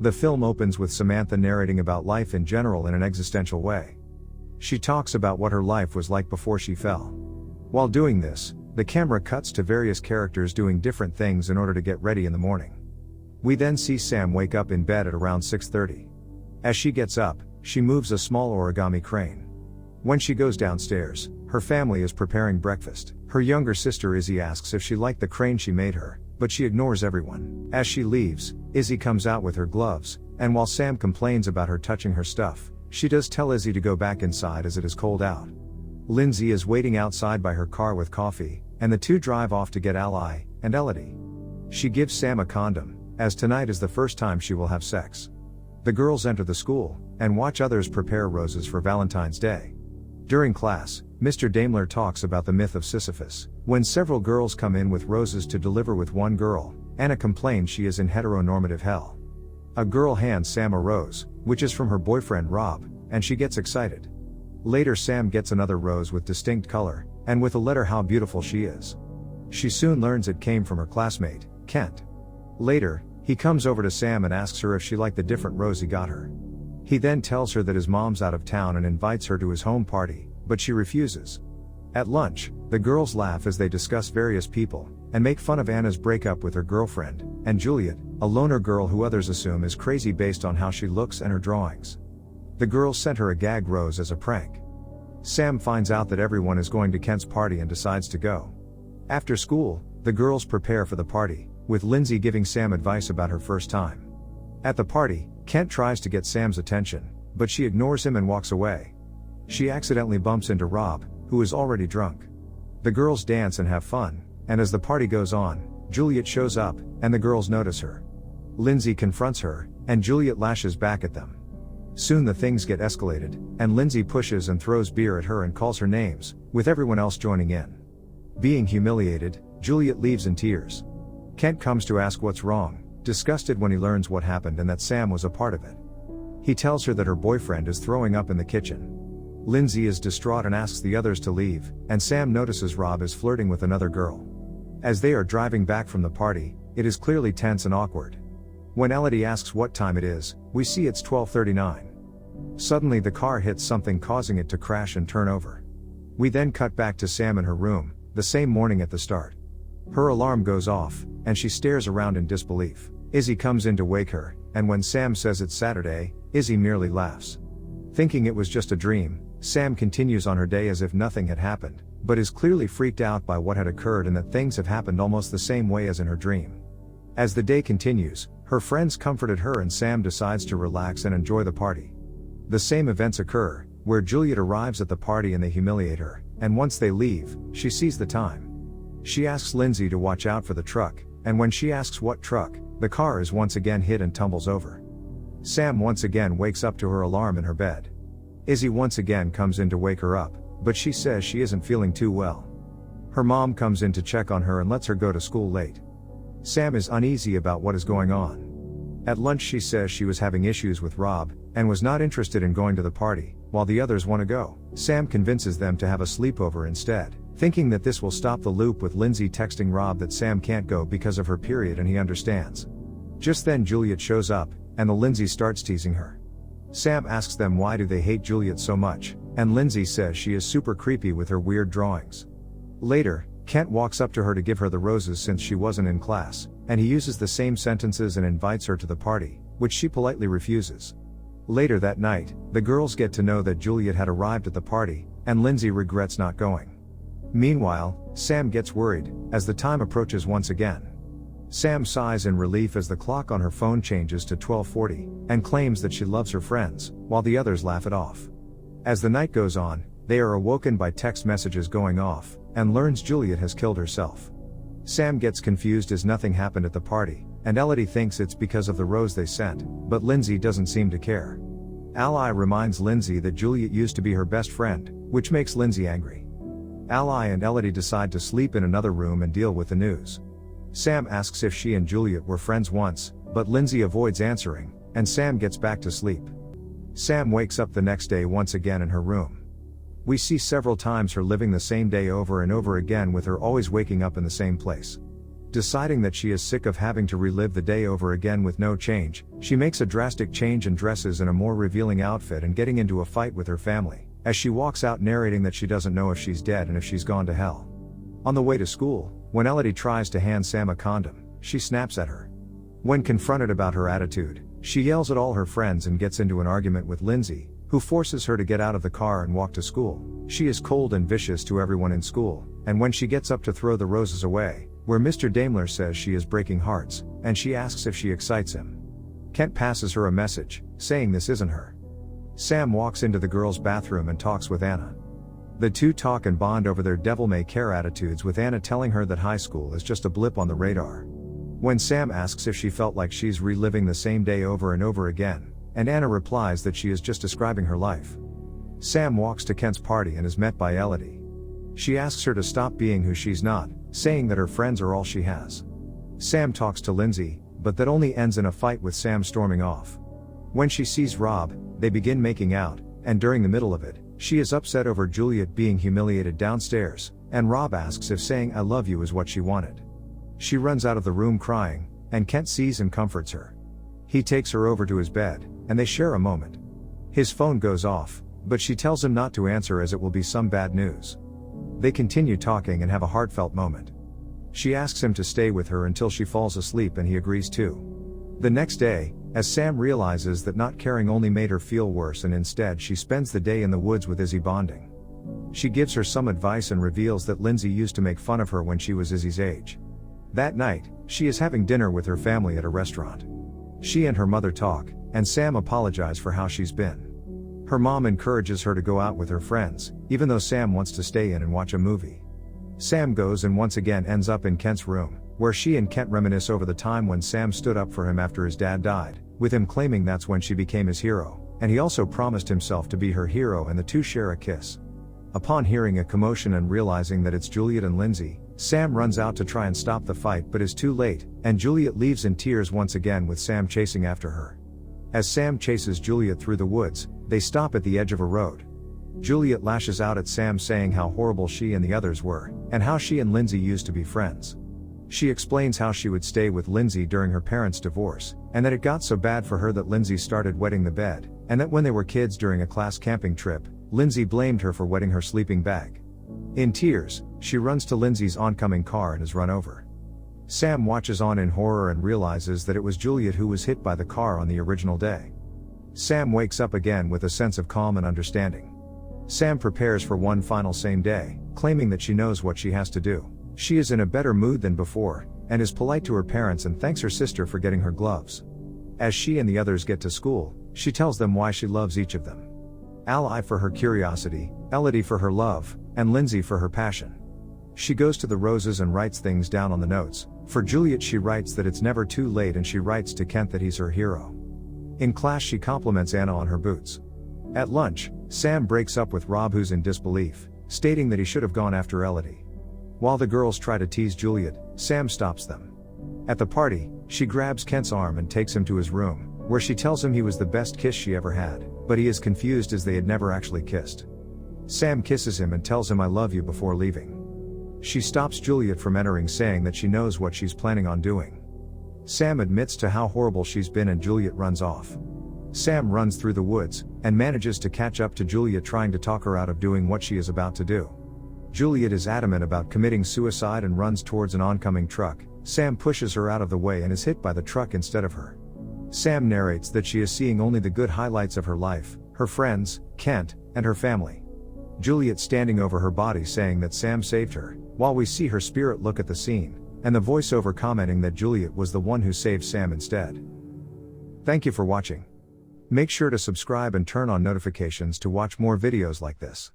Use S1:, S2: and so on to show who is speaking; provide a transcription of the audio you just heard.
S1: The film opens with Samantha narrating about life in general in an existential way. She talks about what her life was like before she fell. While doing this, the camera cuts to various characters doing different things in order to get ready in the morning. We then see Sam wake up in bed at around 6:30. As she gets up, she moves a small origami crane. When she goes downstairs, her family is preparing breakfast. Her younger sister Izzy asks if she liked the crane she made her, but she ignores everyone. As she leaves, Izzy comes out with her gloves, and while Sam complains about her touching her stuff, she does tell Izzy to go back inside as it is cold out. Lindsay is waiting outside by her car with coffee, and the two drive off to get Ally and Elodie. She gives Sam a condom, as tonight is the first time she will have sex. The girls enter the school, and watch others prepare roses for Valentine's Day. During class, Mr. Daimler talks about the myth of Sisyphus. When several girls come in with roses to deliver with one girl, Anna complains she is in heteronormative hell. A girl hands Sam a rose, which is from her boyfriend Rob, and she gets excited. Later Sam gets another rose with distinct color, and with a letter how beautiful she is. She soon learns it came from her classmate, Kent. Later, he comes over to Sam and asks her if she liked the different rose he got her. He then tells her that his mom's out of town and invites her to his home party, but she refuses. At lunch, the girls laugh as they discuss various people, and make fun of Anna's breakup with her girlfriend, and Juliet, a loner girl who others assume is crazy based on how she looks and her drawings. The girls sent her a gag rose as a prank. Sam finds out that everyone is going to Kent's party and decides to go. After school, the girls prepare for the party, with Lindsay giving Sam advice about her first time. At the party, Kent tries to get Sam's attention, but she ignores him and walks away. She accidentally bumps into Rob, who is already drunk. The girls dance and have fun, and as the party goes on, Juliet shows up, and the girls notice her. Lindsay confronts her, and Juliet lashes back at them. Soon the things get escalated, and Lindsay pushes and throws beer at her and calls her names, with everyone else joining in. Being humiliated, Juliet leaves in tears. Kent comes to ask what's wrong, disgusted when he learns what happened and that Sam was a part of it. He tells her that her boyfriend is throwing up in the kitchen. Lindsay is distraught and asks the others to leave, and Sam notices Rob is flirting with another girl. As they are driving back from the party, it is clearly tense and awkward. When Elodie asks what time it is, we see it's 12:39. Suddenly the car hits something causing it to crash and turn over. We then cut back to Sam in her room, the same morning at the start. Her alarm goes off, and she stares around in disbelief. Izzy comes in to wake her, and when Sam says it's Saturday, Izzy merely laughs. Thinking it was just a dream, Sam continues on her day as if nothing had happened, but is clearly freaked out by what had occurred and that things have happened almost the same way as in her dream. As the day continues, her friends comforted her and Sam decides to relax and enjoy the party. The same events occur, where Juliet arrives at the party and they humiliate her, and once they leave, she sees the time. She asks Lindsay to watch out for the truck, and when she asks what truck, the car is once again hit and tumbles over. Sam once again wakes up to her alarm in her bed. Izzy once again comes in to wake her up, but she says she isn't feeling too well. Her mom comes in to check on her and lets her go to school late. Sam is uneasy about what is going on. At lunch she says she was having issues with Rob, and was not interested in going to the party, while the others want to go. Sam convinces them to have a sleepover instead, thinking that this will stop the loop with Lindsay texting Rob that Sam can't go because of her period and he understands. Just then Juliet shows up, and the Lindsay starts teasing her. Sam asks them why do they hate Juliet so much, and Lindsay says she is super creepy with her weird drawings. Later, Kent walks up to her to give her the roses since she wasn't in class, and he uses the same sentences and invites her to the party, which she politely refuses. Later that night, the girls get to know that Juliet had arrived at the party, and Lindsay regrets not going. Meanwhile, Sam gets worried, as the time approaches once again. Sam sighs in relief as the clock on her phone changes to 12:40, and claims that she loves her friends, while the others laugh it off. As the night goes on, they are awoken by text messages going off, and learns Juliet has killed herself. Sam gets confused as nothing happened at the party, and Elodie thinks it's because of the rose they sent, but Lindsay doesn't seem to care. Ally reminds Lindsay that Juliet used to be her best friend, which makes Lindsay angry. Ally and Elodie decide to sleep in another room and deal with the news. Sam asks if she and Juliet were friends once, but Lindsay avoids answering, and Sam gets back to sleep. Sam wakes up the next day once again in her room. We see several times her living the same day over and over again with her always waking up in the same place. Deciding that she is sick of having to relive the day over again with no change, she makes a drastic change and dresses in a more revealing outfit and getting into a fight with her family, as she walks out narrating that she doesn't know if she's dead and if she's gone to hell. On the way to school, when Elodie tries to hand Sam a condom, she snaps at her. When confronted about her attitude, she yells at all her friends and gets into an argument with Lindsay, who forces her to get out of the car and walk to school. She is cold and vicious to everyone in school, and when she gets up to throw the roses away, where Mr. Daimler says she is breaking hearts, and she asks if she excites him. Kent passes her a message, saying this isn't her. Sam walks into the girls' bathroom and talks with Anna. The two talk and bond over their devil-may-care attitudes, with Anna telling her that high school is just a blip on the radar. When Sam asks if she felt like she's reliving the same day over and over again, and Anna replies that she is just describing her life. Sam walks to Kent's party and is met by Elodie. She asks her to stop being who she's not, saying that her friends are all she has. Sam talks to Lindsay, but that only ends in a fight with Sam storming off. When she sees Rob, they begin making out, and during the middle of it, she is upset over Juliet being humiliated downstairs, and Rob asks if saying "I love you" is what she wanted. She runs out of the room crying, and Kent sees and comforts her. He takes her over to his bed, and they share a moment. His phone goes off, but she tells him not to answer as it will be some bad news. They continue talking and have a heartfelt moment. She asks him to stay with her until she falls asleep, and he agrees to. The next day, as Sam realizes that not caring only made her feel worse, and instead she spends the day in the woods with Izzy bonding. She gives her some advice and reveals that Lindsay used to make fun of her when she was Izzy's age. That night, she is having dinner with her family at a restaurant. She and her mother talk, and Sam apologizes for how she's been. Her mom encourages her to go out with her friends, even though Sam wants to stay in and watch a movie. Sam goes and once again ends up in Kent's room, where she and Kent reminisce over the time when Sam stood up for him after his dad died, with him claiming that's when she became his hero, and he also promised himself to be her hero, and the two share a kiss. Upon hearing a commotion and realizing that it's Juliet and Lindsay, Sam runs out to try and stop the fight but is too late, and Juliet leaves in tears once again with Sam chasing after her. As Sam chases Juliet through the woods, they stop at the edge of a road. Juliet lashes out at Sam, saying how horrible she and the others were, and how she and Lindsay used to be friends. She explains how she would stay with Lindsay during her parents' divorce, and that it got so bad for her that Lindsay started wetting the bed, and that when they were kids during a class camping trip, Lindsay blamed her for wetting her sleeping bag. In tears, she runs to Lindsay's oncoming car and is run over. Sam watches on in horror and realizes that it was Juliet who was hit by the car on the original day. Sam wakes up again with a sense of calm and understanding. Sam prepares for one final same day, claiming that she knows what she has to do. She is in a better mood than before, and is polite to her parents and thanks her sister for getting her gloves. As she and the others get to school, she tells them why she loves each of them. Ally for her curiosity, Elodie for her love, and Lindsay for her passion. She goes to the roses and writes things down on the notes. For Juliet, she writes that it's never too late, and she writes to Kent that he's her hero. In class, she compliments Anna on her boots. At lunch, Sam breaks up with Rob, who's in disbelief, stating that he should have gone after Elodie. While the girls try to tease Juliet, Sam stops them. At the party, she grabs Kent's arm and takes him to his room, where she tells him he was the best kiss she ever had, but he is confused as they had never actually kissed. Sam kisses him and tells him "I love you" before leaving. She stops Juliet from entering, saying that she knows what she's planning on doing. Sam admits to how horrible she's been, and Juliet runs off. Sam runs through the woods, and manages to catch up to Juliet, trying to talk her out of doing what she is about to do. Juliet is adamant about committing suicide and runs towards an oncoming truck. Sam pushes her out of the way and is hit by the truck instead of her. Sam narrates that she is seeing only the good highlights of her life, her friends, Kent, and her family. Juliet standing over her body, saying that Sam saved her, while we see her spirit look at the scene, and the voiceover commenting that Juliet was the one who saved Sam instead. Thank you for watching. Make sure to subscribe and turn on notifications to watch more videos like this.